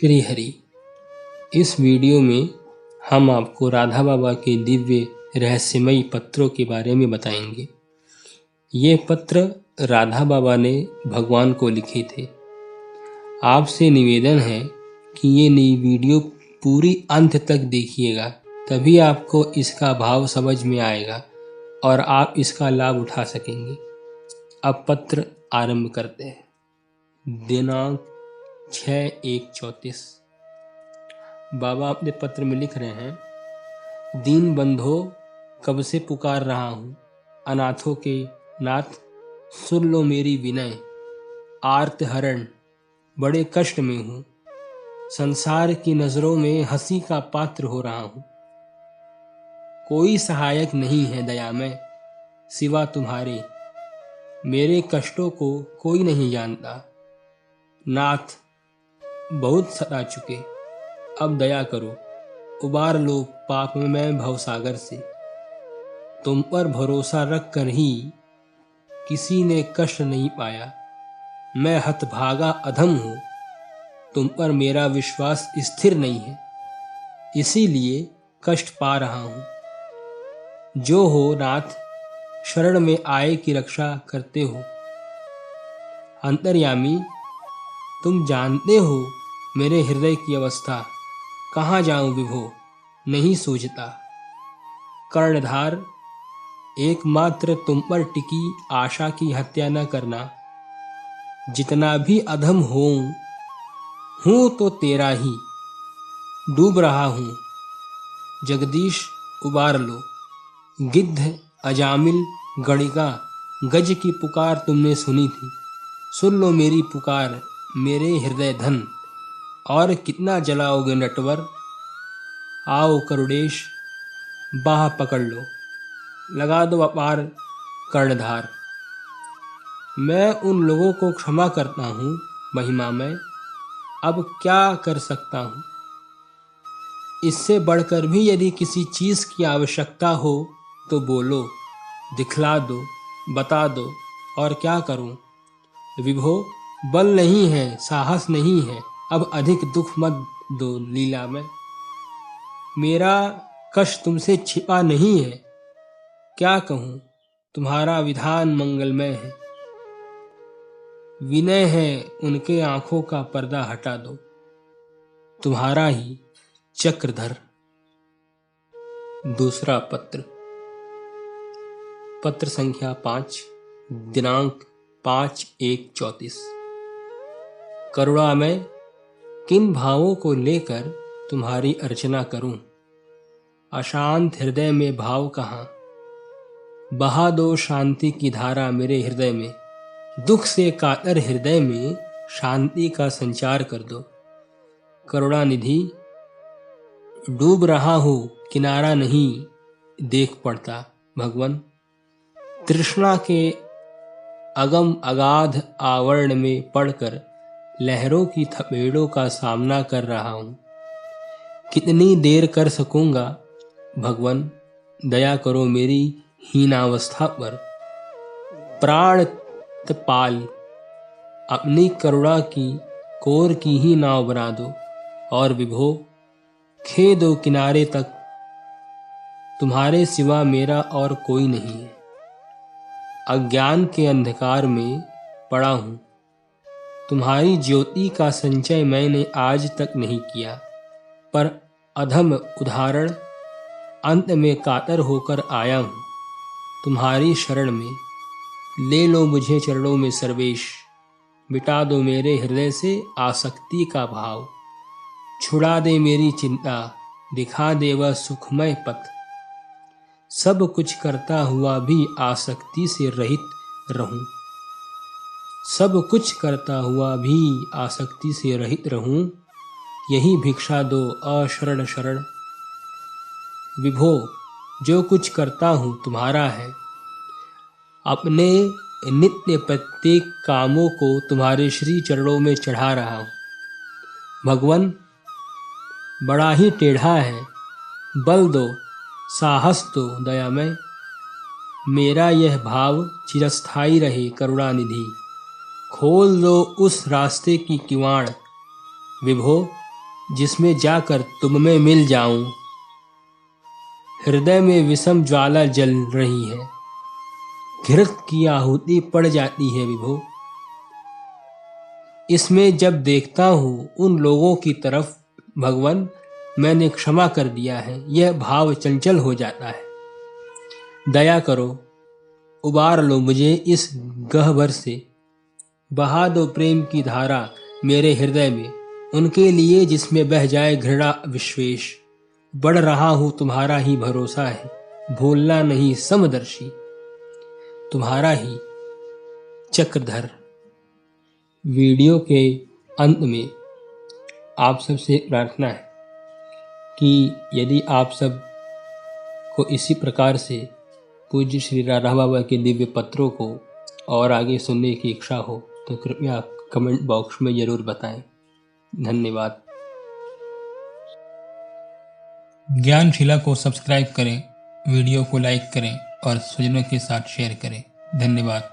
श्री हरि। इस वीडियो में हम आपको राधा बाबा के दिव्य रहस्यमयी पत्रों के बारे में बताएंगे। ये पत्र राधा बाबा ने भगवान को लिखे थे। आपसे निवेदन है कि ये नई वीडियो पूरी अंत तक देखिएगा, तभी आपको इसका भाव समझ में आएगा और आप इसका लाभ उठा सकेंगे। अब पत्र आरंभ करते हैं। दिनांक 6/1/34। बाबा अपने पत्र में लिख रहे हैं, दीन बंधो, कब से पुकार रहा हूँ, अनाथों के नाथ सुन लो मेरी विनय। आर्त हरण, बड़े कष्ट में हूँ, संसार की नजरों में हंसी का पात्र हो रहा हूँ। कोई सहायक नहीं है दया में सिवा तुम्हारे, मेरे कष्टों को कोई नहीं जानता। नाथ, बहुत सता चुके, अब दया करो, उबार लो पाप में भवसागर से। तुम पर भरोसा रख कर ही किसी ने कष्ट नहीं पाया। मैं हतभागा अधम हूँ, तुम पर मेरा विश्वास स्थिर नहीं है, इसीलिए कष्ट पा रहा हूँ। जो हो नाथ, शरण में आए की रक्षा करते हो। अंतर्यामी, तुम जानते हो मेरे हृदय की अवस्था, कहाँ जाऊं विभो, नहीं सूझता। कर्णधार, एकमात्र तुम पर टिकी आशा की हत्या न करना। जितना भी अधम हूँ तो तेरा ही, डूब रहा हूँ, जगदीश उबार लो। गिद्ध, अजामिल, गणिका, गज की पुकार तुमने सुनी थी, सुन लो मेरी पुकार मेरे हृदय धन। और कितना जलाओगे नटवर, आओ करुणेश, बाह पकड़ लो, लगा दो अपार कर्णधार। मैं उन लोगों को क्षमा करता हूँ महिमा में, अब क्या कर सकता हूँ। इससे बढ़कर भी यदि किसी चीज़ की आवश्यकता हो तो बोलो, दिखला दो, बता दो, और क्या करूँ। विभो, बल नहीं है, साहस नहीं है, अब अधिक दुख मत दो लीला में। मेरा कष्ट तुमसे छिपा नहीं है, क्या कहूँ, तुम्हारा विधान मंगलमय है। विनय है उनके आंखों का पर्दा हटा दो, तुम्हारा ही चक्रधर। दूसरा पत्र। पत्र संख्या 5, दिनांक 5/1/34। करुणा में किन भावों को लेकर तुम्हारी अर्चना करूं। अशांत हृदय में भाव कहाँ, बहा दो शांति की धारा मेरे हृदय में। दुख से कातर हृदय में शांति का संचार कर दो। करुणा निधि, डूब रहा हूँ, किनारा नहीं देख पड़ता। भगवन, तृष्णा के अगम अगाध आवरण में पड़कर लहरों की थपेड़ों का सामना कर रहा हूँ। कितनी देर कर सकूंगा भगवन, दया करो मेरी हीनावस्था पर। प्राण पाल, अपनी करुणा की कोर की ही नाव बना दो, और विभो खे दो किनारे तक। तुम्हारे सिवा मेरा और कोई नहीं है। अज्ञान के अंधकार में पड़ा हूँ, तुम्हारी ज्योति का संचय मैंने आज तक नहीं किया, पर अधम उदाहरण अंत में कातर होकर आया हूँ तुम्हारी शरण में। ले लो मुझे चरणों में सर्वेश, मिटा दो मेरे हृदय से आसक्ति का भाव। छुड़ा दे मेरी चिंता, दिखा दे वह सुखमय पथ। सब कुछ करता हुआ भी आसक्ति से रहित रहूं, सब कुछ करता हुआ भी आसक्ति से रहित रहूं, यही भिक्षा दो अशरण शरण। विभो, जो कुछ करता हूँ तुम्हारा है, अपने नित्य प्रत्येक कामों को तुम्हारे श्री चरणों में चढ़ा रहा हूँ। भगवन, बड़ा ही टेढ़ा है, बल दो, साहस दो दयामय। मेरा यह भाव चिरस्थायी रहे करुणा निधि। खोल दो उस रास्ते की किवाड़। विभो, जिसमें जाकर तुम में मिल जाऊं। हृदय में विषम ज्वाला जल रही है, घृत की आहुति पड़ जाती है विभो। इसमें जब देखता हूँ उन लोगों की तरफ भगवान मैंने क्षमा कर दिया है, यह भाव चंचल हो जाता है। दया करो, उबार लो मुझे इस गहवर से, बहा दो प्रेम की धारा मेरे हृदय में, उनके लिए जिसमें बह जाए घृणा विश्वेश। बढ़ रहा हूँ तुम्हारा ही भरोसा है, भूलना नहीं समदर्शी, तुम्हारा ही चक्रधर। वीडियो के अंत में आप सबसे प्रार्थना है कि यदि आप सब को इसी प्रकार से पूज्य श्री राधा बाबा के दिव्य पत्रों को और आगे सुनने की इच्छा हो तो कृपया कमेंट बॉक्स में ज़रूर बताएं। धन्यवाद। ज्ञानशिला को सब्सक्राइब करें, वीडियो को लाइक करें और स्वजनों के साथ शेयर करें। धन्यवाद।